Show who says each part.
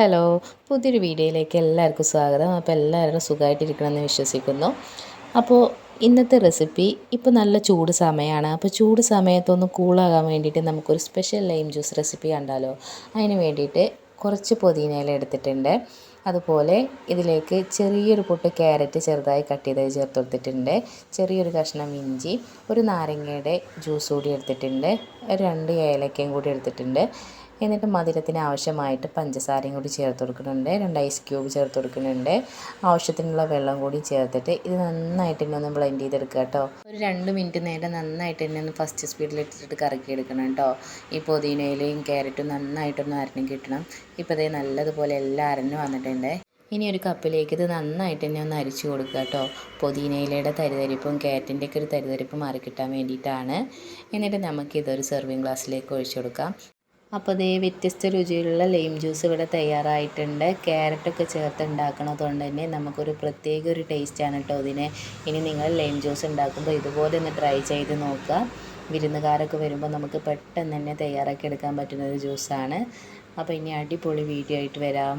Speaker 1: Hello, പുതിയൊരു വീഡിയോയിലേക്ക് എല്ലാവർക്കും സ്വാഗതം. അപ്പോൾ എല്ലാവരും സുഖമായിട്ടിരിക്കണമെന്ന് വിശ്വസിക്കുന്നു. അപ്പോൾ ഇന്നത്തെ റെസിപ്പി ഇപ്പോൾ നല്ല ചൂട് സമയമാണ്. അപ്പോൾ ചൂട് സമയത്തൊന്ന് കൂളാകാൻ വേണ്ടിയിട്ട് നമുക്കൊരു സ്പെഷ്യൽ ലൈം ജ്യൂസ് റെസിപ്പി കണ്ടാലോ. അതിന് വേണ്ടിയിട്ട് കുറച്ച് പുതിനയില എടുത്തിട്ടുണ്ട്. അതുപോലെ ഇതിലേക്ക് ചെറിയൊരു പൊട്ട് ക്യാരറ്റ് ചെറുതായി കട്ട് ചെയ്ത് ചേർത്ത് കൊടുത്തിട്ടുണ്ട്. ചെറിയൊരു കഷ്ണം ഇഞ്ചി, ഒരു നാരങ്ങയുടെ ജ്യൂസ് കൂടി എടുത്തിട്ടുണ്ട്, 2 ഏലക്കയും കൂടി എടുത്തിട്ടുണ്ട്. എന്നിട്ട് മധുരത്തിന് ആവശ്യമായിട്ട് പഞ്ചസാരയും കൂടി ചേർത്ത് കൊടുക്കുന്നുണ്ട്, 2 ഐസ് ക്യൂബ് ചേർത്ത് കൊടുക്കുന്നുണ്ട്. ആവശ്യത്തിനുള്ള വെള്ളം കൂടി ചേർത്തിട്ട് ഇത് നന്നായിട്ട് തന്നെ ഒന്ന് ബ്ലെൻഡ് ചെയ്തെടുക്കുക കേട്ടോ. ഒരു 2 മിനിറ്റ് നേരം നന്നായിട്ട് തന്നെ ഒന്ന് ഫസ്റ്റ് സ്പീഡിലിട്ടിട്ട് കറക്കി എടുക്കണം കേട്ടോ. ഈ പുതിനയിലയും ക്യാരറ്റും നന്നായിട്ടൊന്ന് അരഞ്ഞ് കിട്ടണം. ഇപ്പോൾ ഇത് നല്ലതുപോലെ എല്ലാം അരഞ്ഞ് വന്നിട്ടുണ്ട്. ഇനി ഒരു കപ്പിലേക്ക് ഇത് നന്നായിട്ട് തന്നെ ഒന്ന് അരിച്ചു കൊടുക്കുക കേട്ടോ. പുതിനയിലയുടെ തരിതരിപ്പും ക്യാരറ്റിൻ്റെയൊക്കെ ഒരു തരിതരിപ്പ് മാറിക്കിട്ടാൻ വേണ്ടിയിട്ടാണ്. എന്നിട്ട് നമുക്കിതൊരു സെർവിങ് ഗ്ലാസ്സിലേക്ക് ഒഴിച്ചു കൊടുക്കാം. അപ്പോൾ ഇതേ വ്യത്യസ്ത രുചിയിലുള്ള ലൈം ജ്യൂസ് ഇവിടെ തയ്യാറായിട്ടുണ്ട്. ക്യാരറ്റൊക്കെ ചേർത്ത് ഉണ്ടാക്കണതുകൊണ്ട് തന്നെ നമുക്കൊരു പ്രത്യേക ഒരു ടേസ്റ്റാണ് കേട്ടോ ഇതിന്. ഇനി നിങ്ങൾ ലൈം ജ്യൂസ് ഉണ്ടാക്കുമ്പോൾ ഇതുപോലെ ഒന്ന് ട്രൈ ചെയ്ത് നോക്കുക. വിരുന്നുകാരൊക്കെ വരുമ്പോൾ നമുക്ക് പെട്ടെന്ന് തന്നെ തയ്യാറാക്കി എടുക്കാൻ പറ്റുന്ന ഒരു ജ്യൂസാണ്. അപ്പോൾ ഇനി അടിപൊളി വീഡിയോ ആയിട്ട് വരാം.